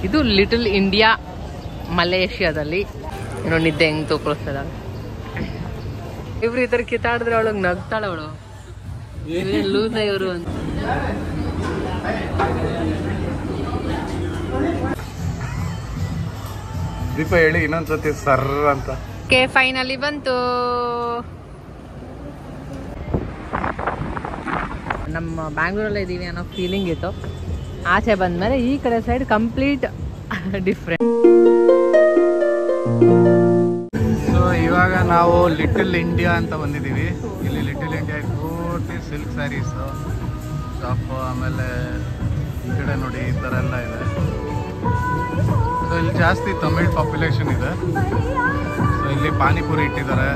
ಇದು Little India ಮಲೇಷ್ಯಾದಲ್ಲಿ. ಏನೋ ನಿದ್ದೆ ಹೆಂಗ್ ತೋರಿಸ್ತದ. ಇವ್ರು ಈ ತರ ಕಿತ್ತಾಡಿದ್ರೆ ಅವಳಗ್ ನಗ್ತಾಳ ಅವಳು. ಲೂಸ ಇವರು ಅಂತ. ದೀಪ ಹೇಳಿ ಇನ್ನೊಂದ್ಸತಿ ಸರ್ ಅಂತ. ಓಕೆ, ಫೈನಲಿ ಬಂತು. ನಮ್ಮ ಬ್ಯಾಂಗ್ಳೂರಲ್ಲೇ ಇದ್ದೀವಿ ಅನ್ನೋ ಫೀಲಿಂಗ್ ಇತ್ತು. ಆಚೆ ಬಂದ್ಮೇಲೆ ಈ ಕಡೆ ಸೈಡ್ ಕಂಪ್ಲೀಟ್ ಡಿಫ್ರೆಂಟ್. ಸೊ ಇವಾಗ ನಾವು ಲಿಟಲ್ ಇಂಡಿಯಾ ಅಂತ ಬಂದಿದ್ದೀವಿ. ಇಲ್ಲಿ ಲಿಟಲ್ ಇಂಡಿಯಾ ಪೂರ್ತಿ ಸಿಲ್ಕ್ ಸ್ಯಾರೀಸ್ ಶಾಪ್, ಆಮೇಲೆ ಈ ಕಡೆ ನೋಡಿ ಈ ಥರ ಎಲ್ಲ ಇದೆ. ಸೊ ಇಲ್ಲಿ ಜಾಸ್ತಿ ತಮಿಳ್ ಪಾಪ್ಯುಲೇಷನ್ ಇದೆ. ಸೊ ಇಲ್ಲಿ ಪಾನಿಪುರಿ ಇಟ್ಟಿದ್ದಾರೆ.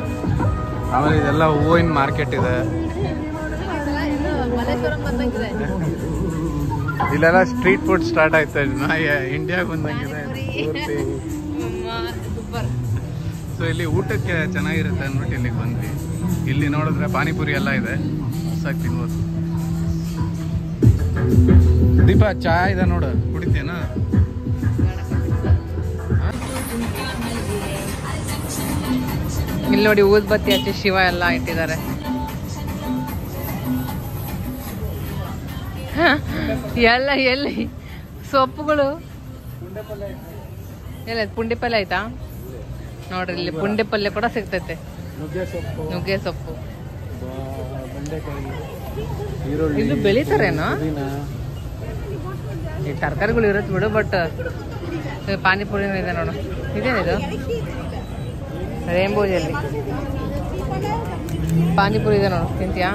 ಆಮೇಲೆ ಇದೆಲ್ಲ ಹೂವಿನ ಮಾರ್ಕೆಟ್ ಇದೆ. ಇಲ್ಲೆಲ್ಲ ಸ್ಟ್ರೀಟ್ ಫುಡ್ ಸ್ಟಾರ್ಟ್ ಆಯ್ತಾ ಇಂಡಿಯಾಗೆ ಬಂದಂಗಿದೆ. ಸೊ ಇಲ್ಲಿ ಊಟಕ್ಕೆ ಚೆನ್ನಾಗಿರುತ್ತೆ ಅಂದ್ಬಿಟ್ಟು ಇಲ್ಲಿಗೆ ಬಂದ್ವಿ. ಇಲ್ಲಿ ನೋಡಿದ್ರೆ ಪಾನಿಪುರಿ ಎಲ್ಲ ಇದೆ, ಹೊಸಾಗಿ ತಿನ್ಬೋದು. ದೀಪ ಚಾ ಇದೆ ನೋಡು, ಕುಡಿತೇನಾ? ಇಲ್ಲಿ ನೋಡಿ ಊದ್ಬತ್ತಿ ಹಚ್ಚಿ ಶಿವ ಎಲ್ಲ ಇಟ್ಟಿದ್ದಾರೆ. ಎಲ್ಲ ಎಲ್ಲಿ ಸೊಪ್ಪುಗಳು ಎಲ್ಲ ಪುಂಡಿ ಪಲ್ಯ ಆಯ್ತಾ ನೋಡ್ರಿ. ಇಲ್ಲಿ ಪುಂಡಿ ಪಲ್ಯ ಕೂಡ ಸಿಗ್ತೈತೆ. ನುಗ್ಗೆ ಸೊಪ್ಪು ಇಲ್ಲಿ ಬೆಳಿತಾರೇನೋ ಈ ತರಕಾರಿಗಳು ಇರುತ್ತೆ ಬಿಡು. ಬಟ್ ಪಾನಿಪುರಿನೂ ಇದೆ ನೋಡು. ಇದೇನಿದು ರೇಂಬೋಜಲ್ಲಿ ಪಾನಿಪುರಿ ಇದೆ ನೋಡು, ತಿಂತೀಯಾ?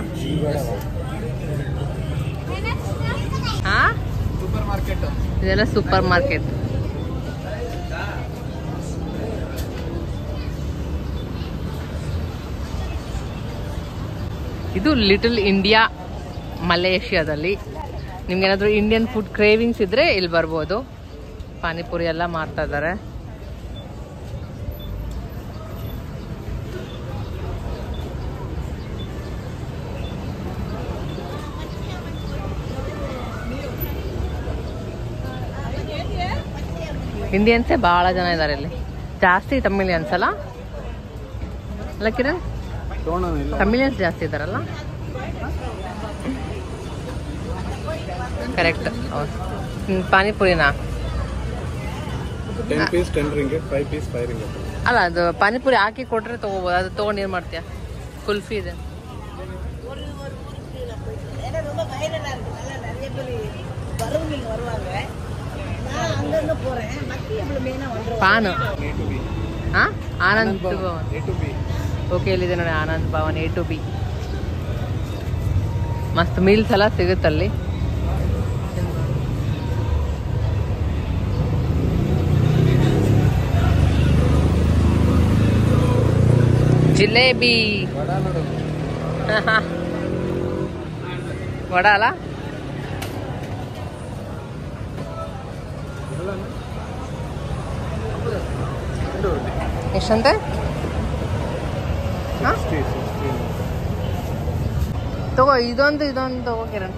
ಹಾ, ಸೂಪರ್ ಮಾರ್ಕೆಟ್ ಇದೆಲ್ಲ ಸೂಪರ್ ಮಾರ್ಕೆಟ್. ಇದು ಲಿಟಲ್ ಇಂಡಿಯಾ ಮಲೇಷ್ಯಾದಲ್ಲಿ. ನಿಮ್ಗೇನಾದ್ರೂ ಇಂಡಿಯನ್ ಫುಡ್ ಕ್ರೇವಿಂಗ್ಸ್ ಇದ್ರೆ ಇಲ್ಲಿ ಬರ್ಬೋದು. ಪಾನಿಪುರಿ ಎಲ್ಲ ಮಾಡ್ತಾ ಇದ್ದಾರೆ. ಇಂಡಿಯನ್ಸೇ ಬಹಳ ಜನ ಇದ್ದಾರೆ ಇಲ್ಲಿ. ಜಾಸ್ತಿ ತಮಿಳಿಯನ್ಸ್ ಅಲ್ಲ ಕಿರಣ್? ತಮಿಳಿಯನ್ಸ್ ಜಾಸ್ತಿ ಇದಾರಲ್ಲ. ಕರೆಕ್ಟ್. ಪಾನಿಪುರಿನಾ? 10 ಪೀಸ್ 10 ರಿಂಗಿಟ್, 5 ಪೀಸ್ 5 ರಿಂಗಿಟ್. ಅಲ್ಲ, ಅದು ಪಾನಿಪುರಿ ಹಾಕಿ ಕೊಟ್ರೆ ತಗೋಬೋದು. ಅದು ತಗೊಂಡು ಏನ್ ಮಾಡ್ತೀಯ? ಕುಲ್ಫಿ ಇದೆ. ಪಾನ್ ಆನಂದ್ ಭವನ್. ಓಕೆ, ಇಲ್ಲಿದೆ ನೋಡಿ Anand Bhavan A to B. ಮಸ್ತ್ ಮೀಲ್ಸ್ ಎಲ್ಲ ಸಿಗುತ್ತಲ್ಲಿ. ಜಿಲೇಬಿ ವಡ ಅಲ್ಲ? ಎಷ್ಟಂತೆ? ತಗೋ, ಇದೊಂದು ತಗೋ ಕಿರಣ್.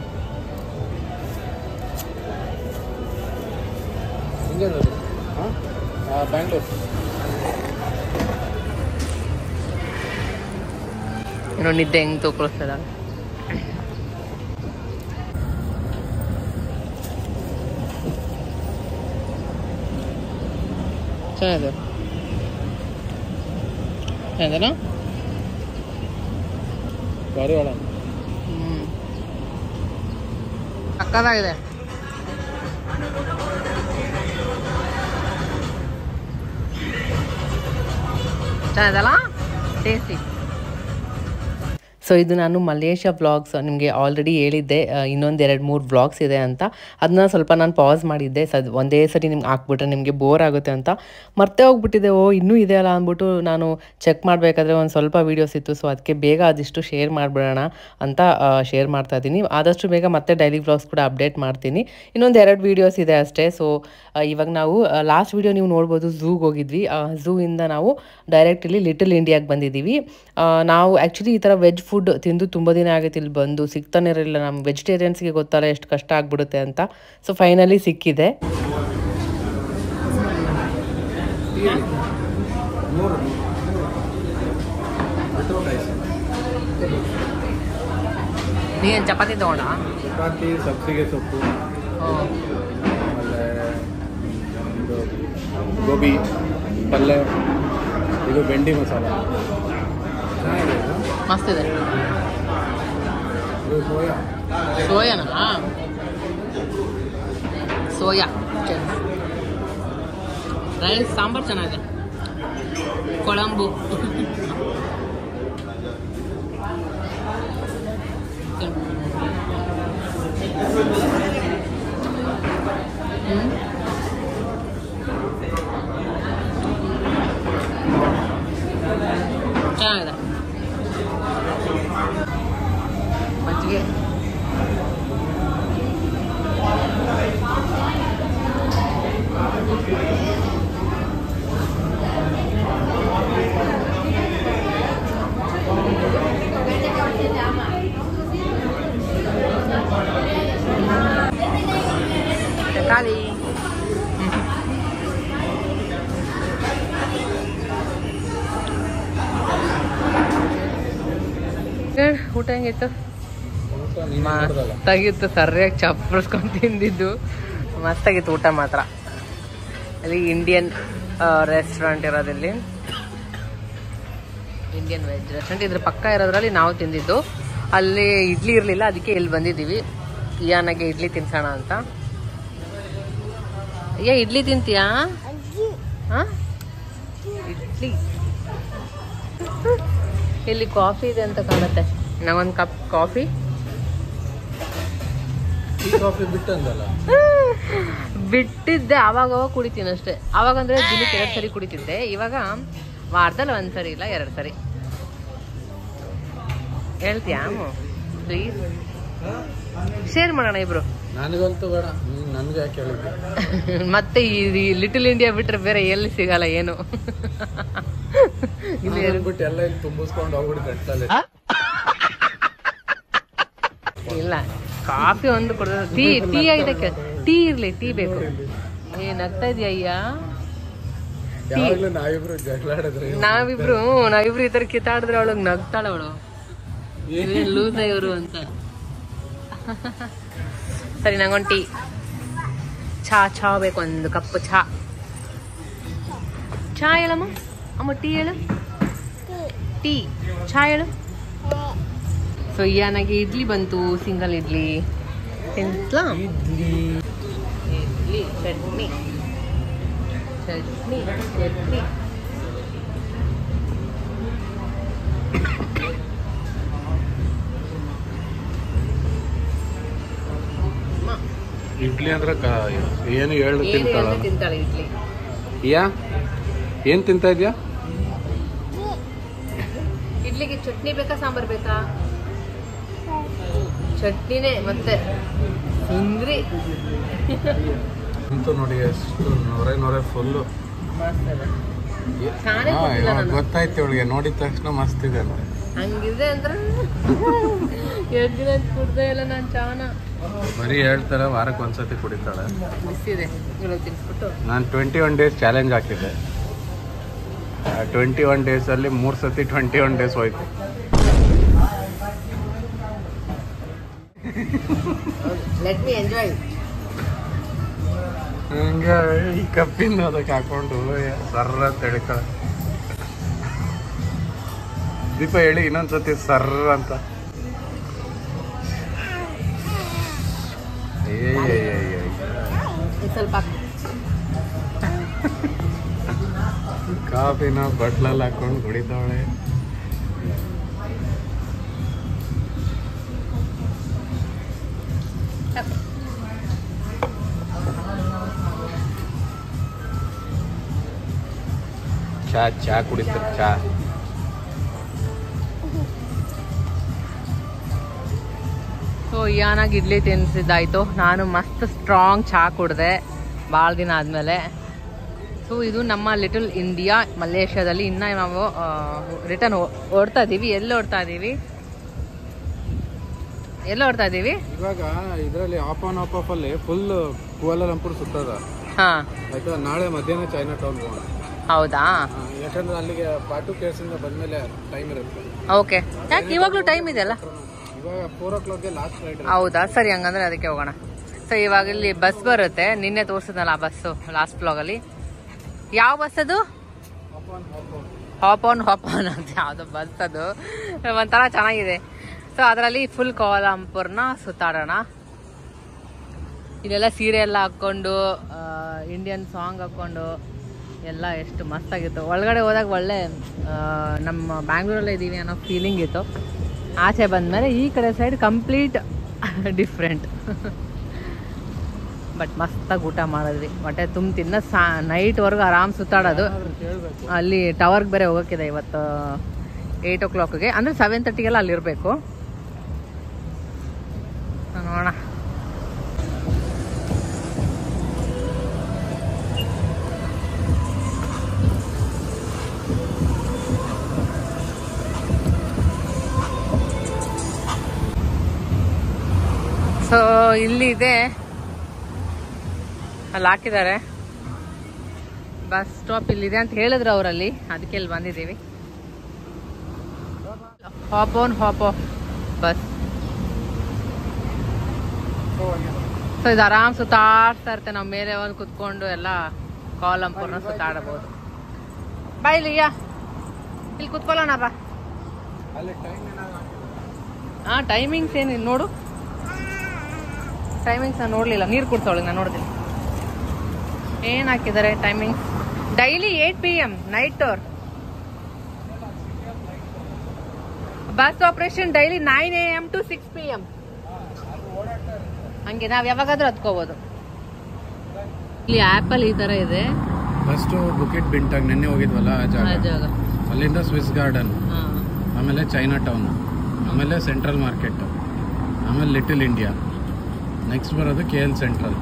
ಬ್ಯಾಂಗ್ಳೂರ್ ಏನೋ ನಿದ್ದೆ ಹೆಂಗ್ ತೋರಿಸ್ತದ. ಚೆನ್ನಾಗಿದೆ ಚೆನ್ನಾಗಿದೆನಾ? ಸಕ್ಕತ್ತಾಗಿದೆ. ಚೆನ್ನಾಗಿದಲ್ಲ, ಟೇಸ್ಟಿ. ಸೊ ಇದು ನಾನು ಮಲೇಷ್ಯಾ ವ್ಲಾಗ್ಸ್ ನಿಮಗೆ ಆಲ್ರೆಡಿ ಹೇಳಿದ್ದೆ. ಇನ್ನೊಂದು 2-3 ವ್ಲಾಗ್ಸ್ ಇದೆ ಅಂತ. ಅದನ್ನ ಸ್ವಲ್ಪ ನಾನು ಪಾಸ್ ಮಾಡಿದ್ದೆ. ಒಂದೇ ಸರಿ ನಿಮ್ಗೆ ಹಾಕ್ಬಿಟ್ರೆ ನಿಮಗೆ ಬೋರ್ ಆಗುತ್ತೆ ಅಂತ ಮರ್ತೇ ಹೋಗ್ಬಿಟ್ಟಿದೆ. ಇನ್ನೂ ಇದೆ ಅಲ್ಲ ಅಂದ್ಬಿಟ್ಟು ನಾನು ಚೆಕ್ ಮಾಡಬೇಕಾದ್ರೆ ಒಂದು ಸ್ವಲ್ಪ ವೀಡಿಯೋಸ್ ಇತ್ತು. ಸೊ ಅದಕ್ಕೆ ಬೇಗ ಅದಿಷ್ಟು ಶೇರ್ ಮಾಡಿಬಿಡೋಣ ಅಂತ ಶೇರ್ ಮಾಡ್ತಾ ಇದ್ದೀನಿ. ಆದಷ್ಟು ಬೇಗ ಮತ್ತೆ ಡೈಲಿ ವ್ಲಾಗ್ಸ್ ಕೂಡ ಅಪ್ಡೇಟ್ ಮಾಡ್ತೀನಿ. ಇನ್ನೊಂದು 2 ವೀಡಿಯೋಸ್ ಇದೆ ಅಷ್ಟೇ. ಸೊ ಇವಾಗ ನಾವು ಲಾಸ್ಟ್ ವೀಡಿಯೋ ನೀವು ನೋಡ್ಬೋದು, ಝೂಗೆ ಹೋಗಿದ್ವಿ. ಝೂಯಿಂದ ನಾವು ಡೈರೆಕ್ಟ್ ಇಲ್ಲಿ ಲಿಟಲ್ ಇಂಡಿಯಾಗೆ ಬಂದಿದ್ದೀವಿ. ನಾವು ಆ್ಯಕ್ಚುಲಿ ಈ ಥರ ವೆಜ್ ಫುಡ್ ತಿಂದು ತುಂಬ ದಿನ ಆಗೈತೆ. ಇಲ್ಲಿ ಬಂದು ಸಿಗ್ತಾನೆ ಇರಲಿಲ್ಲ. ನಮ್ಮ ವೆಜಿಟೇರಿಯನ್ಸ್ಗೆ ಗೊತ್ತಲ್ಲ ಎಷ್ಟು ಕಷ್ಟ ಆಗ್ಬಿಡುತ್ತೆ ಅಂತ. ಸೊ ಫೈನಲಿ ಸಿಕ್ಕಿದೆ. ನೀನು ಚಪಾತಿ ತಗೊಂಡ? ಚಪಾತಿ, ಸಬ್ಸಿಗೆ ಸೊಪ್ಪು, ಆಮೇಲೆ ಇದು ಗೋಬಿ ಪಲ್ಯ, ಇದು ಬೆಂಡಿ ಮಸಾಲ ಚೆನ್ನಾಗಿದೆ. ಮಸ್ತ್ ಇದೆ. ಇದು ಸೋಯಾ. ಸೋಯಾನಾ? ಸೋಯಾ ರೈಸ್, ಸಾಂಬಾರು ಚೆನ್ನಾಗಿದೆ. ಕೊಳಂಬು ಚೆನ್ನಾಗಿದೆ. ಮಜ್ಜಿಗೆ ತರಕಾರಿ. ಊಟ ಹೆಂಗಿತ್ತು? ಮಸ್ತಾಗಿತ್ತು. ಸರಿಯಾಗಿ ಚಪ್ಪರ್ಸ್ಕೊಂಡು ತಿಂದಿದ್ದು ಮಸ್ತಾಗಿತ್ತು ಊಟ ಮಾತ್ರ. ಅಲ್ಲಿ ಇಂಡಿಯನ್ ರೆಸ್ಟೋರೆಂಟ್ ಇರೋದಿಲ್ಲಿ, ಇಂಡಿಯನ್ ವೆಜ್ ರೆಸ್ಟೋರೆಂಟ್. ಇದ್ರ ಪಕ್ಕ ಇರೋದ್ರಲ್ಲಿ ನಾವು ತಿಂದಿದ್ದು. ಅಲ್ಲಿ ಇಡ್ಲಿ ಇರಲಿಲ್ಲ, ಅದಕ್ಕೆ ಇಲ್ಲಿ ಬಂದಿದ್ದೀವಿ ಇಯಾನಾಗೆ ಇಡ್ಲಿ ತಿನ್ಸೋಣ ಅಂತ. ಇಡ್ಲಿ ತಿಂತೀಯಾ? ಇಡ್ಲಿ. ಇಲ್ಲಿ ಕಾಫಿ ಇದೆ ಅಂತ ಕಾಣುತ್ತೆ. ನಾವೊಂದು ಕಪ್ ಕಾಫಿ. ಬಿಟ್ಟಿದ್ದೆ, ಅವಾಗ ಕುಡಿತೀನಿ ಅಷ್ಟೇ. ಅವಾಗ ಅಂದ್ರೆ ದಿನಕ್ಕೆ 2 ಸರಿ ಕುಡಿತಿದ್ದೆ. ಇವಾಗ ವಾರದಲ್ಲಿ 1 ಸರಿ ಇಲ್ಲ 2 ಸರಿ. ಹೇಳ್ತೀಯಾ ಪ್ಲೀಸ್? ಶೇರ್ ಮಾಡೋಣ ಇಬ್ರು. ನನಗಂತೂ ಬೇಡ, ನನ್ಗೆ ಯಾಕೆ ಹೇಳಿದ್ದೆ? ಮತ್ತೆ ಈ ಲಿಟಲ್ ಇಂಡಿಯಾ ಬಿಟ್ರೆ ಬೇರೆ ಎಲ್ಲಿ ಸಿಗಲ್ಲ ಏನು. ಬಿಟ್ಟು ಎಲ್ಲ ಇಲ್ಲಿ ತುಂಬಿಸ್ಕೊಂಡು ಹೋಗ್ಬಿಟ್ಟು ಕಟ್ತಲ್ಲ. ಇಲ್ಲ, ಕಾಫಿ ಒಂದು ಕೊಡ. ಟೀ ಇದಕ್ಕೆ ಟೀ ಇರ್ಲಿ, ಟೀ ಬೇಕು. ನಗ್ತಾ ಇದೀಯ ಅಯ್ಯ? ನಾವಿಬ್ರು ಈ ತರ ಕಿತ್ತಾಡಿದ್ರೆ ಅವಳಗ್ ನಗ್ತಾಳ. ಅವಳು ಲೂಸ ಇವರು ಅಂತ. ಸರಿ, ನಂಗೊಂದು ಟೀ. ಚಾ ಬೇಕು, 1 ಕಪ್ ಚಾ ಹೇಳಮ್ಮ. ಅಮ್ಮ ಟೀ ಹೇಳು. ಟೀ ಚಾ ಹೇಳು. ಸೊ ಇಯಾನಾಗೆ ಇಡ್ಲಿ ಬಂತು, ಸಿಂಗಲ್ ಇಡ್ಲಿ. ತಿನ್ಸ್ಲಾ? ಇಡ್ಲಿ ಚಟ್ನಿ. ಇಡ್ಲಿ ಅಂದ್ರೆ ಏನು ಹೇಳು ತಿಂತಾಳೆ ಇಡ್ಲಿ. ಏನ್ ತಿಂತಾ ಇದ್ಯಾ? ಇಡ್ಲಿಗೆ ಚಟ್ನಿ ಬೇಕಾ, ಸಾಂಬಾರ್ ಬೇಕಾ? ಚಟ್ನಿನೇ. ಮತ್ತೆ ಸುಂದ್ರಿ ಅಂತೂ ನೋಡಿ ಎಷ್ಟು ನೊರೆ ಫುಲ್ಲು ಗೊತ್ತಾಯ್ತು ಇವಳಿಗೆ. ನೋಡಿದ ತಕ್ಷಣ ಮಸ್ತ್ ಇದೆ ಅಂತ. ಹಂಗಿದೆ ಅಂದ್ರೆ 2 ದಿನ ಕುಡ್ದೇ ಇಲ್ಲ ನಾನು ಚಾನ. ಬರೀ ಹೇಳ್ತಾರೆ ವಾರಕ್ಕೆ 1 ಸತಿ ಕುಡಿತಾಳೆ. ಬಿಸಿದೆ ತಿನ್ಸ್ಬಿಟ್ಟು. ನಾನು 21 ಡೇಸ್ ಚಾಲೆಂಜ್ ಹಾಕಿದ್ದೆ. 21 ಡೇಸಲ್ಲಿ 3 ಸತಿ 21 ಡೇಸ್ ಹೋಯ್ತು. Let me enjoy. ಹಂಗೆ ಈ ಕಪ್ಪಿನ ಅದಕ್ಕೆ ಹಾಕೊಂಡು ಸರ್ರ ತೆಳಿತಾಳೆ. ದೀಪ ಹೇಳಿ ಇನ್ನೊಂದ್ಸತಿ ಸರ್ರ ಅಂತ. ಸ್ವಲ್ಪ ಕಾಫಿನ ಬಟ್ಲಲ್ಲಿ ಹಾಕೊಂಡು ಕುಡಿತಾವಳೆ. ಚಾ ಕುಡಿತಾರೆ. ಚಾ ಸೊ ಇಯಾನಾಗಿ ಇಡ್ಲಿ ತಿನ್ಸಿದ್ದಾಯ್ತು. ನಾನು ಮಸ್ತ್ ಸ್ಟ್ರಾಂಗ್ ಚಾ ಕುಡಿದೆ ಭಾಳ ದಿನ ಆದಮೇಲೆ. ಸೊ ಇದು ನಮ್ಮ ಲಿಟಲ್ ಇಂಡಿಯಾ ಮಲೇಷ್ಯಾದಲ್ಲಿ. ಇನ್ನು ನಾವು ರಿಟರ್ನ್ ಓಡ್ತಾ ಇದ್ದೀವಿ. ಎಲ್ಲಿ ಓಡ್ತಾ ಇದ್ದೀವಿ ಇವಾಗ ಇದರಲ್ಲಿ ಆಫ್ ಅಲ್ಲಿ ಫುಲ್ ಕುಆಲಾಲಂಪುರ್ ಸುತ್ತದ. ಹಾಂ ಆಯ್ತಾ, ನಾಳೆ ಮಧ್ಯಾಹ್ನ ಚೈನಾ ಟೌನ್ ಹೋಗೋಣ. ಹೌದಾ? ಯಾಕಂದ್ರೆ ಅಲ್ಲಿಗೆ ಪಾಟು ಕೇಸಿಂದ ಬಂದ್ಮೇಲೆ ಟೈಮ್ ಇರುತ್ತೆ. ಓಕೆ, ಯಾಕೆ ಇವಾಗಲೂ ಟೈಮ್ ಇದೆಯಲ್ಲ? ಇವಾಗ 4 o'clock ಲಾಸ್ಟ್ ಫ್ಲೈಟ್. ಹೌದಾ, ಸರಿ, ಹಂಗಂದ್ರೆ ಅದಕ್ಕೆ ಹೋಗೋಣ. ಸೊ ಇವಾಗ ಇಲ್ಲಿ ಬಸ್ ಬರುತ್ತೆ, ನಿನ್ನೆ ತೋರಿಸಿದ್ನಲ್ಲ ಆ ಬಸ್ಸು ಲಾಸ್ಟ್ ಬ್ಲಾಗಲ್ಲಿ. ಯಾವ ಬಸ್ ಅದು? ಹಾಪ್ ಆನ್ ಅಂತ ಯಾವುದೋ ಬಸ್ ಅದು, ಒಂಥರ ಚೆನ್ನಾಗಿದೆ. ಸೊ ಅದರಲ್ಲಿ ಫುಲ್ ಕೋಲಾಲಂಪುರ್ನ ಸುತ್ತಾಡೋಣ. ಇಲ್ಲೆಲ್ಲ ಸೀರೆ ಎಲ್ಲ ಹಾಕ್ಕೊಂಡು ಇಂಡಿಯನ್ ಸಾಂಗ್ ಹಾಕ್ಕೊಂಡು ಎಲ್ಲ ಎಷ್ಟು ಮಸ್ತಾಗಿತ್ತು. ಒಳಗಡೆ ಹೋದಾಗ ಒಳ್ಳೆ ನಮ್ಮ ಬ್ಯಾಂಗ್ಳೂರಲ್ಲೇ ಇದ್ದೀವಿ ಅನ್ನೋ ಫೀಲಿಂಗ್ ಇತ್ತು. ಆಚೆ ಬಂದಮೇಲೆ ಈ ಕಡೆ ಸೈಡ್ ಕಂಪ್ಲೀಟ್ ಡಿಫ್ರೆಂಟ್. ಬಟ್ ಮಸ್ತಾಗಿ ಊಟ ಮಾಡಿದ್ವಿ, ಹೊಟ್ಟೆ ತುಂಬ ತಿನ್ನ ನೈಟ್ವರೆಗೂ ಆರಾಮ್ ಸುತ್ತಾಡೋದು. ಅಲ್ಲಿ ಟವರ್ಗೆ ಬೇರೆ ಹೋಗೋಕ್ಕಿದೆ ಇವತ್ತು 8 o'clockಗೆ, ಅಂದರೆ 7:30ಗೆಲ್ಲ ಅಲ್ಲಿರಬೇಕು. ನೋಡೋಣ. ಸೊ ಇಲ್ಲಿ ಇದೆ, ಅಲ್ಲಿ ಹಾಕಿದ್ದಾರೆ ಬಸ್ ಸ್ಟಾಪ್ ಇಲ್ಲಿದೆ ಅಂತ ಹೇಳಿದ್ರು ಅವರಲ್ಲಿ, ಅದಕ್ಕೆ ಇಲ್ಲಿ ಬಂದಿದ್ದೀವಿ. ಹಾಪ್ ಆಫ್ ಬಸ್. ಸೊ ಇದು ಆರಾಮ್ ಸುತ್ತಾಡ್ತಾ ಇರುತ್ತೆ. ನಾವು ಮೇಲೆ ಒಂದು ಕುತ್ಕೊಂಡು ಎಲ್ಲ ಕೋಲಾಲಂಪುರ್ನ ಸುತ್ತಾಡಬಹುದು. ಬಾ ಇಲ್ಲಿಯ, ಇಲ್ಲಿ ಕುತ್ಕೊಳ್ಳೋಣ ಬಾ. ಹಾ, ಟೈಮಿಂಗ್ಸ್ ಏನು ನೋಡು. ಟೈಮಿಂಗ್ಸ್ ನಾನು ನೋಡಲಿಲ್ಲ, ನೀರು ಕುಡ್ಸೋಳಿ, ನಾನು ನೋಡ್ತೀನಿ ಏನು ಹಾಕಿದ್ದಾರೆ timings. Daily 8 PM night tour bus operation. Daily 9 AM to 6 PM. ಹಂಗೆ ನಾವು ಯಾವಾಗಾದ್ರೂ ಹತ್ಕೋಬಹುದು. ಇಲ್ಲಿ ಆಪಲ್ ಈ ತರ ಇದೆ. ಫಸ್ಟ್ ಬುಕೆಟ್ ಬಿಂಟಾಗ್ ನೆನ್ನೆ ಹೋಗಿದ್ವಲ್ಲ ಆ ಜಾಗ, ಅಲ್ಲಿಂದ ಸ್ವಿಸ್ ಗಾರ್ಡನ್, ಆಮೇಲೆ ಚೈನಾ ಟೌನ್, ಆಮೇಲೆ ಸೆಂಟ್ರಲ್ ಮಾರ್ಕೆಟ್, ಆಮೇಲೆ ಲಿಟಲ್ ಇಂಡಿಯಾ, ನೆಕ್ಸ್ಟ್ ಬರೋದು KL Central,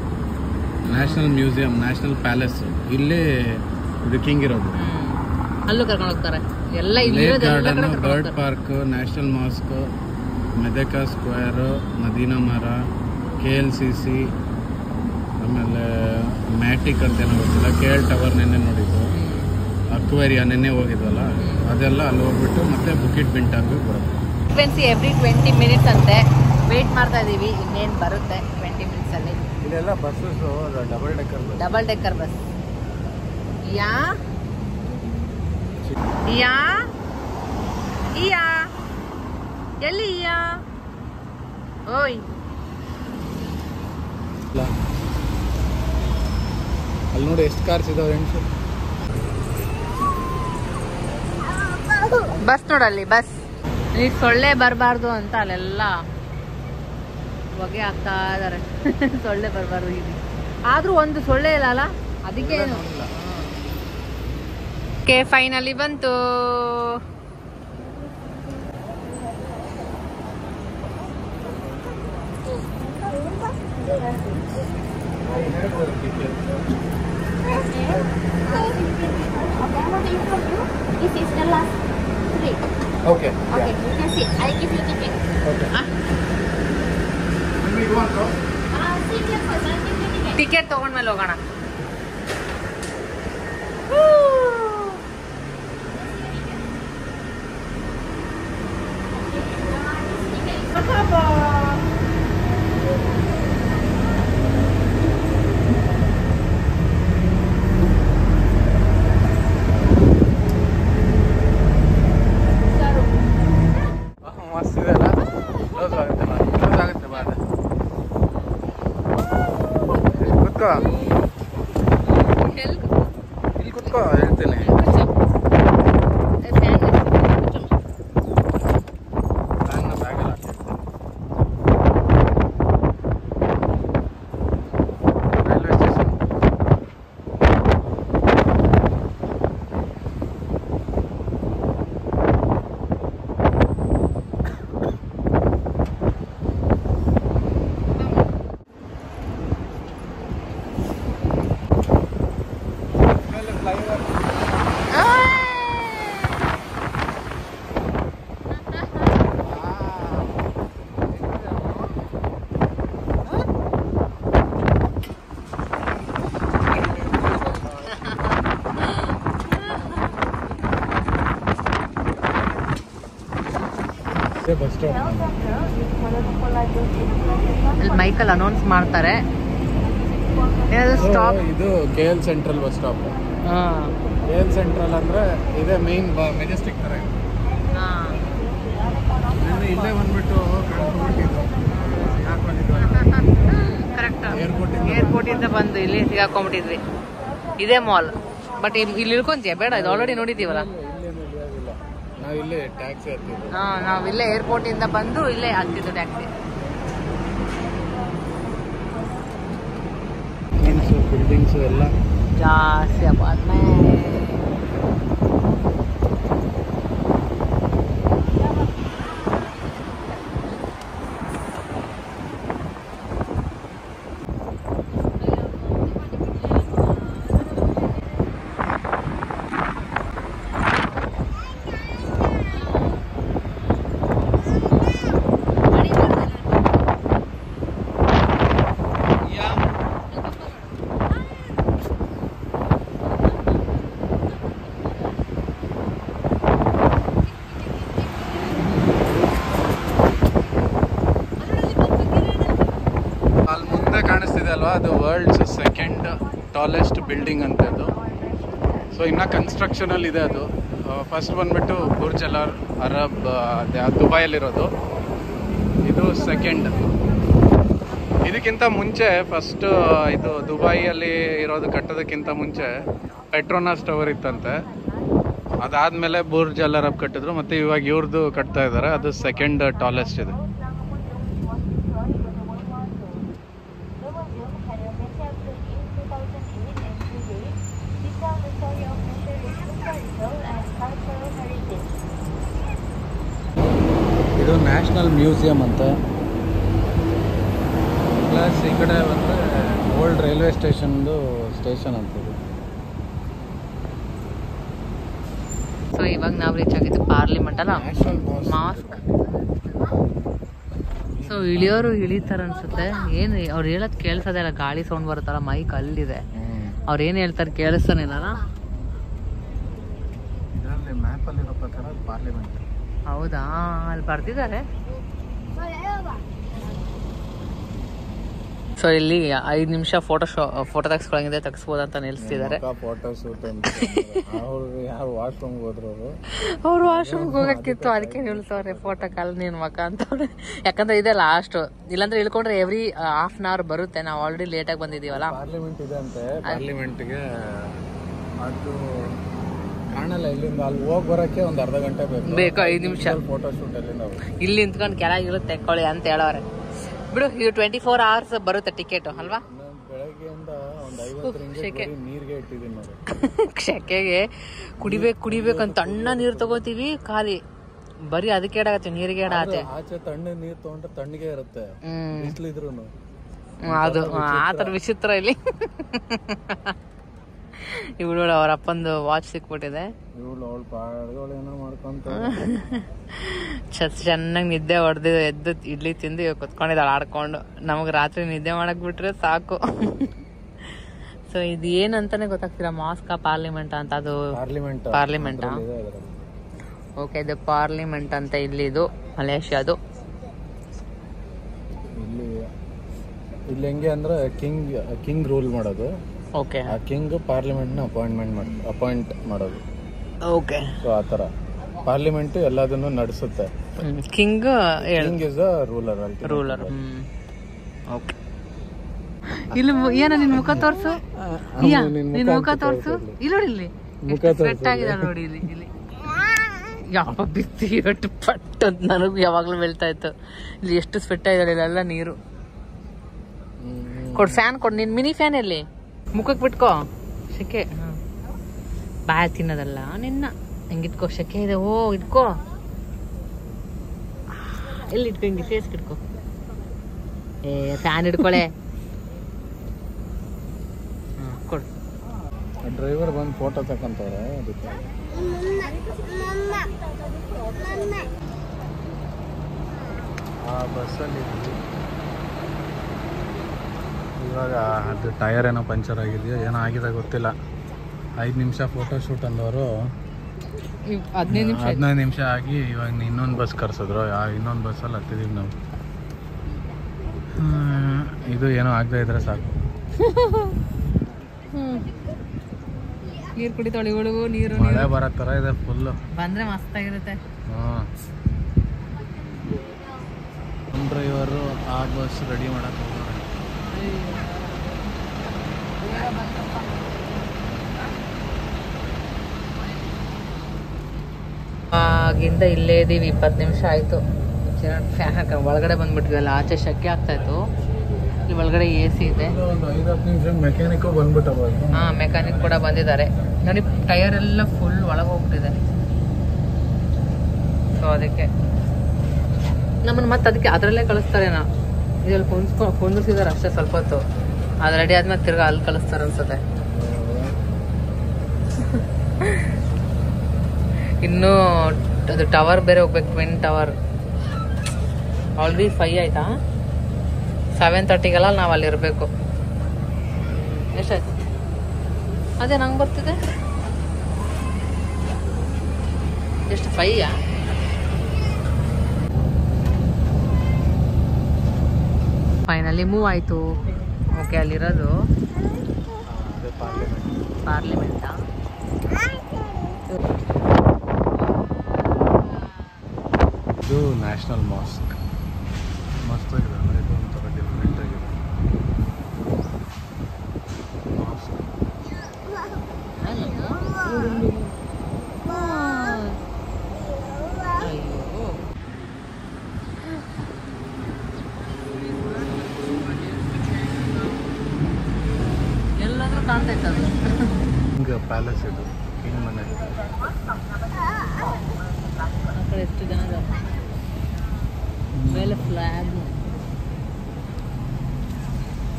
National Museum, National Palace, ಇಲ್ಲೇ ಇದು ಕಿಂಗ್ ಇರೋದು. ಅಲ್ಲೂ ಕರ್ಕೊಂಡು ಹೋಗ್ತಾರೆ ಎಲ್ಲ. Lake Garden, Bird Park, National Mosque, Merdeka Square, ಮದೀನಾ ಮರ, KLCC, ಆಮೇಲೆ ಮ್ಯಾಟಿಕ್ ಅಂತ ಏನೋ ಗೊತ್ತಿಲ್ಲ, KL ಟವರ್ ನೆನ್ನೆ ನೋಡಿದ್ವು, ಅಕ್ವೇರಿಯಾ ನೆನ್ನೆ ಹೋಗಿದ್ವಲ್ಲ ಅದೆಲ್ಲ ಅಲ್ಲಿ ಹೋಗ್ಬಿಟ್ಟು ಮತ್ತೆ ಬುಕೆಟ್ ಬಿಂಟಾಗ್ ಬರೋದು. ಫ್ರೀಕ್ವೆನ್ಸಿ ಎವ್ರಿ 20 minutes ಅಂತೆ. ವೇಟ್ ಮಾಡ್ತಾ ಇದೀವಿ, ಇನ್ನೇನು ಬರುತ್ತೆ 20 minutes ಅಲ್ಲಿ. ಇಲ್ಲೆಲ್ಲ ಬಸ್ಸಸ್ ಡಬಲ್ ಡೆಕ್ಕರ್ ಬಸ್. ಯಾ ಯಾ ಇಯಾ ಎಲ್ಲಿ ಇಯಾ? ಓಯ್, ಅಲ್ಲಿ ನೋಡಿ ಎಷ್ಟು ಕಾರ್ಸ್ ಇದಾವೆ ಹೆಂಗ್ಸು. ಬಸ್ ನೋಡಲ್ಲಿ, ಬಸ್. ಈಗ ಸೊಳ್ಳೆ ಬರಬಾರ್ದು ಅಂತ ಅಲ್ಲೆಲ್ಲ ಹೊಗೆ ಹಾಕ್ತಾ ಇದಾರೆ. ಸೊಳ್ಳೆ ಬರಬಾರ್ದು ಇಲ್ಲಿ, ಆದ್ರೂ ಒಂದು ಸೊಳ್ಳೆ ಇಲ್ಲ ಅಲ್ಲ, ಅದಕ್ಕೆ. ಓಕೆ, ಫೈನಲಿ ಬಂತು. This is the last three. Okay. Okay, you can sit. I give you ticket. Okay. Maybe you want to? Sit here first. I'll give you ticket. Ticket ತಗೊಂಡ್ಮೇಲೆ ಹೋಗೋಣ. Bus stop. ಇಲ್ಲಿ ಮೈಕಲ್ announce ಮಾಡ್ತಾರೆ stop. ಇದು KL Central bus stop. KL Central ಅಂದ್ರೆ ಇದೇ main Majestic ತರ ಇದೆ. ಇಲ್ಲೇ ಬಂದ್ಬಿಟ್ಟು ಕರೆಕ್ಟ್ ಏರ್ಪೋರ್ಟ್ ಇಂದ ಬಂದು ಇಲ್ಲಿ ಸಿಗಾಕೊಂಡ್ಬಿಟ್ಟಿದ್ವಿ. ಇದೇ ಮಾಲ್. ಬಟ್ ಇಲ್ಲಿ ಇಳ್ಕೊಂತೀಯ ಬೇಡ, ಇದು ಆಲ್ರೆಡಿ ನೋಡಿದೀವಲ್ಲ. ನಾವು ಇಲ್ಲೇ ಟ್ಯಾಕ್ಸಿ ಹತ್ತಿದ್ವಿ. ನಾವು ಇಲ್ಲೇ ಏರ್ಪೋರ್ಟ್ ಇಂದ ಬಂದು ಇಲ್ಲೇ ಹತ್ತಿದ್ದು ಟ್ಯಾಕ್ಸಿ. ಬಿಲ್ಡಿಂಗ್ಸ್ ಎಲ್ಲ ಜಾಸ್ತಿ ಅಪಾರ್ಟ್ಮೆಂಟ್. ಕಾಣಿಸ್ತಿದೆ ಅಲ್ವಾ, ಅದು ವರ್ಲ್ಡ್ಸ್ ಸೆಕೆಂಡ್ ಟಾಲೆಸ್ಟ್ ಬಿಲ್ಡಿಂಗ್ ಅಂತ ಇದು. ಸೊ ಇನ್ನು ಕನ್ಸ್ಟ್ರಕ್ಷನಲ್ಲಿ ಇದೆ ಅದು. ಫಸ್ಟ್ ಬಂದ್ಬಿಟ್ಟು ಬುರ್ಜ್ ಅಲ್ ಅರಬ್ ದುಬೈಯಲ್ಲಿರೋದು, ಇದು ಸೆಕೆಂಡ್. ಇದಕ್ಕಿಂತ ಮುಂಚೆ ಫಸ್ಟ್ ಇದು ದುಬೈಯಲ್ಲಿ ಇರೋದು ಕಟ್ಟೋದಕ್ಕಿಂತ ಮುಂಚೆ ಪೆಟ್ರೋನಾಸ್ ಟವರ್ ಇತ್ತಂತೆ. ಅದಾದಮೇಲೆ ಬುರ್ಜ್ ಅಲ್ ಅರಬ್ ಕಟ್ಟಿದ್ರು, ಮತ್ತು ಇವಾಗ ಇವ್ರದ್ದು ಕಟ್ತಾ ಇದ್ದಾರೆ, ಅದು ಸೆಕೆಂಡ್ ಟಾಲೆಸ್ಟ್ ಇದೆ. ಇದು ನ್ಯಾಷನಲ್ ಮ್ಯೂಸಿಯಂ ಅಂತ. ಪ್ಲಸ್ ಈ ಕಡೆ ಬಂದರೆ ಓಲ್ಡ್ ರೈಲ್ವೆ ಸ್ಟೇಷನ್ದು ಸ್ಟೇಷನ್ ಅಂತ. ಸೊ ಇವಾಗ ನಾವು ರೀಚ್ ಆಗಿದ್ದು ಪಾರ್ಲಿಮೆಂಟ್ ಅಲ್ಲ, ಮಾಸ್ಕ್. ಸೊ ಇಳಿಯೋರು ಇಳಿತಾರ ಅನ್ಸುತ್ತೆ. ಏನು ಅವ್ರು ಹೇಳೋದು ಕೇಳಿಸೋದೇ ಇಲ್ಲ, ಗಾಳಿ ಸೌಂಡ್ ಬರುತ್ತಲ್ಲ, ಮೈಕ್ ಅಲ್ಲಿದೆ. ಅವ್ರು ಏನು ಹೇಳ್ತಾರೆ ಕೇಳಿಸ್ತಾನಿಲ್ಲ. ಇದರಲ್ಲಿ ಮ್ಯಾಪಲ್ಲಿರೋ ಪ್ರಕಾರ ಪಾರ್ಲಿಮೆಂಟ್. ಹೌದಾ, ಅಲ್ಲಿ ಬರ್ತಿದ್ದಾರೆ. ಸೊ ಇಲ್ಲಿ 5 ನಿಮಿಷ ಫೋಟೋ ತೆಗೆಸ್ಕೊಳಂಗಿದೆ, ತೆಗೆಸ್ಬೋದಂತ ನಿಲ್ಸ್ತಿದ್ದಾರೆ. ಫೋಟೋ ಶೂಟ್ ಅಂತ ಯಾರು ವಾಶ್ರೂಮ್ ಹೋದ್ರು ಅವ್ರು ವಾಶ್ರೂಮ್ಗೆ ಹೋಗಕ್ಕಿತ್ತು, ಅದಕ್ಕೆ ನಿಲ್ಸವ್ರೆ ಫೋಟೋ ಕಾಲ್ ನೀನ್ ಮಕ್ಕ ಅಂತವ್ರೆ. ಯಾಕಂದ್ರೆ ಇದೆ ಲಾಸ್ಟ್, ಇಲ್ಲಾಂದ್ರೆ ಇಳ್ಕೊಂಡ್ರೆ ಎವ್ರಿ ಹಾಫ್ ಅನ್ ಅವರ್ ಬರುತ್ತೆ. ನಾವು ಆಲ್ರೆಡಿ ಲೇಟಾಗಿ ಬಂದಿದೀವಲ್ಲ. ಪಾರ್ಲಿಮೆಂಟ್ ಇದೆ ಅಂತೆ. ಪಾರ್ಲಿಮೆಂಟ್ಗೆ ಅದು ಕಾಣಲ್ಲ, ಇಲ್ಲಿಂದ ಅಲ್ಲಿ ಹೋಗಿ ಬರೋಕ್ಕೆ ಒಂದು ಅರ್ಧ ಗಂಟೆ ಬೇಕು. 5 ನಿಮಿಷ ಫೋಟೋ ಶೂಟ್ ಅಲ್ಲಿಂದ ಇಲ್ಲಿ ನಿಂತ್ಕೊಂಡು ಕೆಳಗಿರುತ್ತೆ ತೆಕ್ಕೊಳ್ಳಿ ಅಂತ ಹೇಳೋರೆ. ಬಿಡು, ಇದು 24 hours ಬರುತ್ತೆ ಟಿಕೆಟ್ ಅಲ್ವಾ. ಬೆಳಗ್ಗೆಯಿಂದ ಒಂದು 50 ನೀರಿಗೆ ಇಟ್ಟಿದ್ದೀನಿ ನೋಡಿ. ಶೆಕೆಗೆ ಕುಡಿಬೇಕಂತ ತಣ್ಣ ನೀರು ತಗೋತೀವಿ, ಖಾಲಿ ಬರೀ ಅದಕ್ಕೆ ಏಡಾಗತ್ತೆ, ನೀರಿಗೆ ಏಡಾಗತ್ತೆ. ಆಚೆ ತಣ್ಣ ನೀರು ತಗೊಂಡ್ರೆ ತಣ್ಣಗೆ ಇರುತ್ತೆ ಬಿಸಿಲಿದ್ರು. ಅದು ಆತರ ವಿಚಿತ್ರ ಇಲ್ಲಿ. ಇವಳು ಅವ್ರ ಅಪ್ಪಂದು ವಾಚ್ ಸಿಕ್ಬಿಟ್ಟಿದೆ. ಚೆನ್ನಾಗಿ ನಿದ್ದೆ ಹೊಡೆದು ಎದ್ದು ಇಡ್ಲಿ ತಿಂದು ಇವಾಗ ಕುತ್ಕೊಂಡಿದ್ದಾಳೆ ಆಡ್ಕೊಂಡು. ನಮಗ್ ರಾತ್ರಿ ನಿದ್ದೆ ಮಾಡಕ್ ಬಿಟ್ರೆ ಸಾಕು. ಸೊ ಇದು ಏನಂತಾನೆ ಗೊತ್ತಾಗ್ತಿಲ್ಲ, ಮಾಸ್ಕಾ ಪಾರ್ಲಿಮೆಂಟ್ ಅಂತ. ಅದು ಪಾರ್ಲಿಮೆಂಟ್. ಓಕೆ, ಇದು ಪಾರ್ಲಿಮೆಂಟ್ ಅಂತ ಇಲ್ಲಿ. ಇದು ಮಲೇಷ್ಯಾದು. ಇಲ್ಲಿ ಹೆಂಗೆ ಅಂದ್ರೆ ಕಿಂಗ್ ರೂಲ್ ಮಾಡೋದು. ಓಕೆ, ಆ ಕಿಂಗ್ ಪಾರ್ಲಿಮೆಂಟ್ ನ ಅಪಾಯಿಂಟ್ ಮಾಡೋದು. ಓಕೆ, ಸೊ ಆತರ ಪಾರ್ಲಿಮೆಂಟ್ ಎಲ್ಲದನ್ನು ನಡೆಸುತ್ತೆ. King is a ruler. Okay, ಇಲ್ಲಿ ಏನ ನಿನ್ ಮುಖ ತೋರ್ಸು, ನಿನ್ ಮುಖ ತೋರ್ಸು. ಇಲ್ಲಿ ನೋಡಿ, ಇಲ್ಲಿ ಸ್ವೆಟ್ ಆಗಿದೆ ನೋಡಿ. ಇಲ್ಲಿ ಯಾವ ಬಿಸಿ ಒಟ್ಟು ಪಟ್ಟು ಅಂತ ನನಗೂ ಯಾವಾಗ್ಲೂ ಬೀಳ್ತಾ ಇತ್ತು. ಇಲ್ಲಿ ಎಷ್ಟು ಸ್ವೆಟ್ ಆಗಿದೆ, ಇಲ್ಲೆಲ್ಲ ನೀರು. ಕೊಡ್ ಫ್ಯಾನ್ ಕೊಡ್, ನಿನ್ ಮಿನಿ ಫ್ಯಾನ್ ಎಲ್ಲಿ? ಮುಖಕ್ಕೆ ಬಿಟ್ಕೋ, ಶೆಕೆ. ಬಾಯ್ ತಿನ್ನೋದಲ್ಲ ನಿನ್ನ, ಹಂಗಿಟ್ಕೋ, ಶೆಕೆ ಇದೆ. ಓ ಇಟ್ಕೋ, ಎಲ್ಲಿ ಇಟ್ಕೊ, ಹಿಂಗೆ ಫೇಸ್ ಇಟ್ಕೋ. ಫ್ಯಾನ್ ಹಿಡ್ಕೊಳೆ. ಕೊಡು. ಡ್ರೈವರ್ ಬಂದು ಫೋಟೋ ತಕೊಂತವ್ರೆ. ಅದಕ್ಕೆ ಆ ಬಸ್ಸಲ್ಲಿ ಇವಾಗ ಅದು ಟೈರ್ ಏನೋ ಪಂಚರ್ ಆಗಿದೆಯೋ ಏನೋ ಆಗಿದೆ ಗೊತ್ತಿಲ್ಲ. 5 ನಿಮಿಷ ಫೋಟೋ ಶೂಟ್ ಅಂದವರು 15 ನಿಮಿಷ ಆಗಿ ಇವಾಗ ಇನ್ನೊಂದು ಬಸ್ ಕರ್ಸಿದ್ರು. ಇನ್ನೊಂದು ಬಸ್ಸಲ್ಲಿ ಹತ್ತಿದೀವಿ ನಾವು. ಇದು ಏನೋ ಆಗದೆ ಇದ್ರೆ ಸಾಕು. ನೀರು ಕುಡಿತಾಳೆ ಇವಳು. ನೀರು ಮಳೆ ಬರೋ ಥರ ಇದೆ ಫುಲ್ಲು. ಬಂದರೆ ಮಸ್ತಾಗಿರುತ್ತೆ. ಹಾಂ, ಡ್ರೈವರು ಆ ಬಸ್ ರೆಡಿ ಮಾಡಕ್ಕೆ ಹೋಗೋಣ. ಆಗಿಂದ ಇಲ್ಲೇ ಇದೀವಿ. 20 ನಿಮಿಷ ಆಯಿತು. ಫ್ಯಾನ್ ಹಾಕ ಒಳಗಡೆ ಬಂದ್ಬಿಟ್ವಿ. ಅಲ್ಲ ಆಚೆ ಶೆಕೆ ಆಗ್ತಾಯಿತ್ತು. ಇಲ್ಲಿ ಒಳಗಡೆ AC ಇದೆ. ಒಂದು 5-10 ನಿಮಿಷ ಮೆಕ್ಯಾನಿಕ್ಕು ಬಂದ್ಬಿಟ್ಟವ. ಹಾಂ, ಮೆಕ್ಯಾನಿಕ್ ಕೂಡ ಬಂದಿದ್ದಾರೆ ನೋಡಿ. ಟೈರ್ ಎಲ್ಲ ಫುಲ್ ಒಳಗೆ ಹೋಗ್ಬಿಟ್ಟಿದೆ. ಸೊ ಅದಕ್ಕೆ ನಮ್ಮನ್ನು ಮತ್ತೆ ಅದಕ್ಕೆ ಅದರಲ್ಲೇ ಕಳಿಸ್ತಾರೆ. ಇದರಲ್ಲಿ ಕುಂದಿಸಿದಾರೆ ಅಷ್ಟೇ ಸ್ವಲ್ಪ ಹೊತ್ತು. ಅದು ರೆಡಿ ಆದ್ಮೇಲೆ ತಿರ್ಗಾ ಅಲ್ಲಿ ಕಳಿಸ್ತಾರೆ ಅನ್ಸುತ್ತೆ. ಇನ್ನೂ ಅದು ಟವರ್ ಬೇರೆ ಹೋಗ್ಬೇಕು, ಟ್ವಿನ್ ಟವರ್. ಆಲ್ರೆಡಿ 5 ಆಯ್ತಾ? 7:30ಗೆಲ್ಲ ನಾವು ಅಲ್ಲಿ ಇರಬೇಕು. ಎಷ್ಟಾಯ್ತು? ಅದೇ ನಂಗೆ ಬರ್ತಿದೆ. ಎಷ್ಟು 5ಯಾ? ಫೈನಲಿ ಮೂವ್ ಆಯಿತು. ಓಕೆ, ಅಲ್ಲಿರೋದು ಪಾರ್ಲಿಮೆಂಟಾ? ಇದು ನ್ಯಾಷನಲ್ ಮಾಸ್ಕ್. ಮಸ್ತಾಗಿದೆ. ಇದು ಒಂಥರ ಡಿಫ್ರೆಂಟ್ ಆಗಿದೆ ಮಾಸ್ಕ್. ಎಲ್ಲಾದ್ರೂ ಕಾಣ್ತೈತೆ ಅದು. ಹಿಂಗೆ ಪ್ಯಾಲೇಸ್ ಇದು, ಕಿಂಗ್ ಮನೆ. ಆ ಕಡೆ ಎಷ್ಟು ಜನ ಇದ್ದಾರೆ ಮೇಲೆ. ಫ್ಲಾಗ್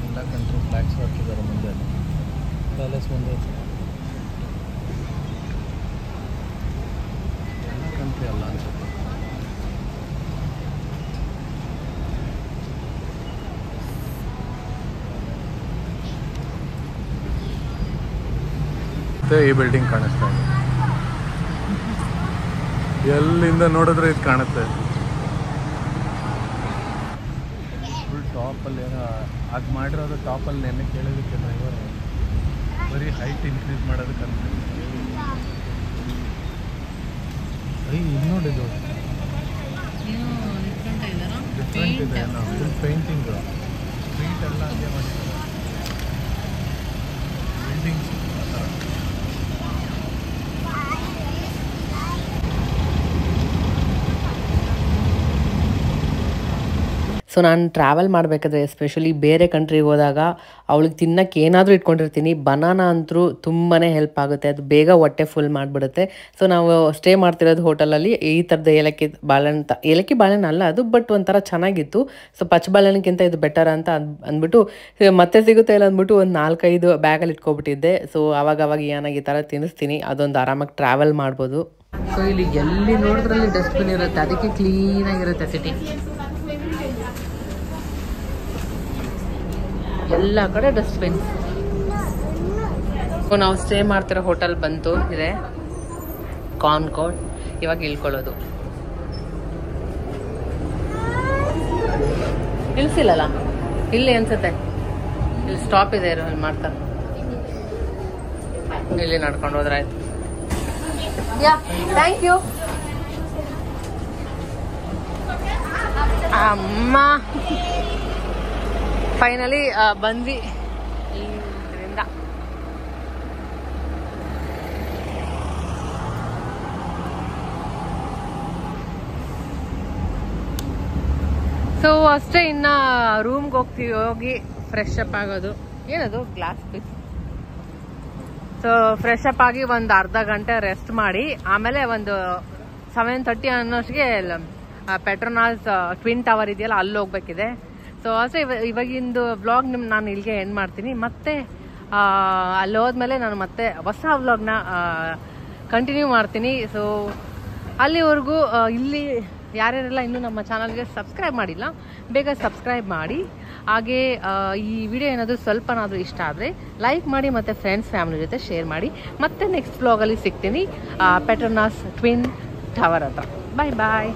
ಎಲ್ಲ ಕಂಟ್ರಿ ಫ್ಲಾಗ್ಸ್ ಹಾಕಿದ್ದಾರೆ ಮುಂದೆ. ಪ್ಯಾಲೇಸ್ ಮುಂದೆ ಎಲ್ಲ ಕಂಟ್ರಿ ಅಲ್ಲ ಅನ್ಸುತ್ತೆ. ಮತ್ತೆ ಈ ಬಿಲ್ಡಿಂಗ್ ಕಾಣಿಸ್ತಾ ಇದೆ. ಎಲ್ಲಿಂದ ನೋಡಿದ್ರೆ ಇದು ಕಾಣುತ್ತೆ. ಫುಲ್ ಟಾಪಲ್ಲಿ ಏನೋ ಅದು ಮಾಡಿರೋದು. ಟಾಪಲ್ಲಿ ನೆನ್ನೆ ಕೇಳೋದಕ್ಕೆ ಡ್ರೈವರ್ ಬರೀ ಹೈಟ್ ಇನ್ಕ್ರೀಸ್ ಮಾಡೋದಕ್ಕೆ ಅಂತ. ಇದು ನೋಡಿದ್ದು ಡಿಫ್ರೆಂಟ್ ಇದೆ. ಫುಲ್ ಪೇಂಟಿಂಗು, ಸ್ಟ್ರೀಟ್ ಎಲ್ಲ ಹಂಗೆ ಮಾಡಿದ್ದಾರೆ. ಬಿಲ್ಡಿಂಗ್ಸ್ ಆ ಥರ. ಸೊ ನಾನು ಟ್ರಾವೆಲ್ ಮಾಡಬೇಕಾದ್ರೆ ಎಸ್ಪೆಷಲಿ ಬೇರೆ ಕಂಟ್ರಿಗೆ ಹೋದಾಗ ಅವಳಿಗೆ ತಿನ್ನಕ್ಕೆ ಏನಾದರೂ ಇಟ್ಕೊಂಡಿರ್ತೀನಿ. ಬನಾನಾ ಅಂತೂ ತುಂಬಾ ಹೆಲ್ಪ್ ಆಗುತ್ತೆ. ಅದು ಬೇಗ ಹೊಟ್ಟೆ ಫುಲ್ ಮಾಡಿಬಿಡುತ್ತೆ. ಸೊ ನಾವು ಸ್ಟೇ ಮಾಡ್ತಿರೋದು ಹೋಟೆಲಲ್ಲಿ ಈ ಥರದ ಏಲಕ್ಕಿ ಬಾಳೆಹಣ್ಣು ಅಲ್ಲ ಅದು, ಬಟ್ ಒಂಥರ ಚೆನ್ನಾಗಿತ್ತು. ಸೊ ಪಚ್ಚ ಬಾಳೆಹಣ್ಣಿಗಿಂತ ಇದು ಬೆಟರ್ ಅಂತ ಅಂದ್ಬಿಟ್ಟು ಮತ್ತೆ ಸಿಗುತ್ತೆ ಇಲ್ಲ ಅಂದ್ಬಿಟ್ಟು ಒಂದು 4-5 ಬ್ಯಾಗಲ್ಲಿ ಇಟ್ಕೊಬಿಟ್ಟಿದ್ದೆ. ಸೊ ಅವಾಗ ಏನಾಗಿ ಈ ಥರ ತಿನ್ನಿಸ್ತೀನಿ. ಅದೊಂದು ಆರಾಮಾಗಿ ಟ್ರಾವೆಲ್ ಮಾಡ್ಬೋದು. ಸೊ ಇಲ್ಲಿ ಎಲ್ಲಿ ನೋಡಿದ್ರಲ್ಲಿ ಡಸ್ಟ್ಬಿನ್ ಇರುತ್ತೆ, ಅದಕ್ಕೆ ಕ್ಲೀನಾಗಿರುತ್ತೆ ಸಿಟಿ. ಎಲ್ಲ ಕಡೆ ಡಸ್ಟ್ಬಿನ್. ಸೊ ನಾವು ಸ್ಟೇ ಮಾಡ್ತಿರೋ ಹೋಟೆಲ್ ಬಂತು ಇದೆ ಕಾನ್ಕಾರ್ಡ್. ಇವಾಗ ಇಳ್ಕೊಳ್ಳೋದು. ಇಳಿಸಿಲ್ಲಲ್ಲ, ಇಲ್ಲಿ ಅನ್ಸುತ್ತೆ. ಇಲ್ಲಿ ಸ್ಟಾಪ್ ಇದೆ, ಇಲ್ಲಿ ಮಾಡ್ತಾರೆ. ಇಲ್ಲಿ ನಡ್ಕೊಂಡು ಹೋದ್ರೆ ಆಯ್ತು. ಯಾ, ಥ್ಯಾಂಕ್ ಯು. ಅಮ್ಮ ಫೈನಲಿ ಬಂದ್ವಿ ಇದರಿಂದ. ಸೊ ಅಷ್ಟೇ, ಇನ್ನ ರೂಮ್ಗೆ ಹೋಗಿ ಫ್ರೆಶ್ ಅಪ್ ಆಗೋದು. ಏನದು glass piece. So fresh up ಆಗಿ ಒಂದು ಅರ್ಧ ಗಂಟೆ ರೆಸ್ಟ್ ಮಾಡಿ ಆಮೇಲೆ ಒಂದು 7:30 ಅನ್ನೋಷ್ಟಿಗೆ ಪೆಟ್ರೋನಾಸ್ ಟ್ವಿನ್ ಟವರ್ ಇದೆಯಲ್ಲ, ಅಲ್ಲಿ ಹೋಗ್ಬೇಕಿದೆ. ಸೊ ಅಷ್ಟೇ, ಇವಾಗಿಂದು ವ್ಲಾಗ್ ನಾನು ಇಲ್ಲಿಗೆ ಎಂಡ್ ಮಾಡ್ತೀನಿ. ಮತ್ತೆ ಅಲ್ಲಿ ಹೋದ್ಮೇಲೆ ನಾನು ಮತ್ತೆ ಹೊಸ ವ್ಲಾಗ್ನ ಕಂಟಿನ್ಯೂ ಮಾಡ್ತೀನಿ. ಸೊ ಅಲ್ಲಿವರೆಗೂ ಇಲ್ಲಿ ಯಾರ್ಯಾರೆಲ್ಲ ಇನ್ನೂ ನಮ್ಮ ಚಾನಲ್ಗೆ ಸಬ್ಸ್ಕ್ರೈಬ್ ಮಾಡಿಲ್ಲ, ಬೇಗ ಸಬ್ಸ್ಕ್ರೈಬ್ ಮಾಡಿ. ಹಾಗೆ ಈ ವಿಡಿಯೋ ಏನಾದರೂ ಸ್ವಲ್ಪನಾದರೂ ಇಷ್ಟ ಆದರೆ ಲೈಕ್ ಮಾಡಿ ಮತ್ತು ಫ್ರೆಂಡ್ಸ್ ಫ್ಯಾಮಿಲಿ ಜೊತೆ ಶೇರ್ ಮಾಡಿ. ಮತ್ತೆ ನೆಕ್ಸ್ಟ್ ವ್ಲಾಗಲ್ಲಿ ಸಿಗ್ತೀನಿ ಪೆಟ್ರೋನಾಸ್ ಟ್ವಿನ್ ಟವರ್ ಹತ್ರ. ಬಾಯ್ ಬಾಯ್.